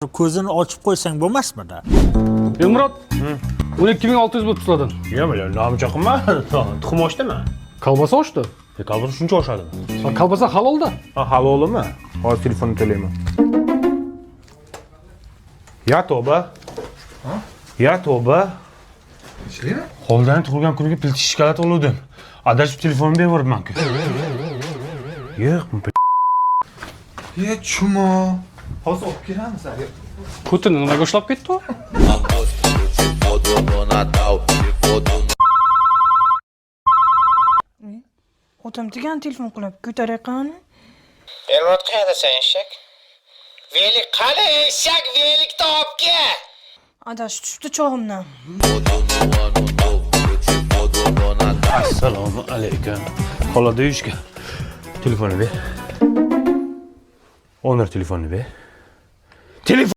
Ko'zini ochib qo'ysang bo'lmasmidi? Elmurod, 12.600 bo'lib tushladin. Nima bilan namcha qilma? Tuxum ochdimi? Kolbasa ochdi. Kalbasa shuncha oshadimi? Kolbasa halolda. Ha, halolimi? Hozir telefonni to'layman. Ya tavba. Ya tavba. Ishlaymi? Qo'ldan tug'ilgan kuniga pilchi shokolad oluvdim. Adashib telefonimni beribman-ku. Yo'q, Ye, chumo. Hozir olib kelamiz. Putin nimaga ushlab ketdi? Otam degan telefon qilib ko'tarayqani. Elmurod qayerdasan eshak? Velik qani eshak, velikni olib kel. Adash tushdi chog'imdan. assalomu alaykum. Xolada uyishga. Telefonni ber. Onur telefonni ber. Telefon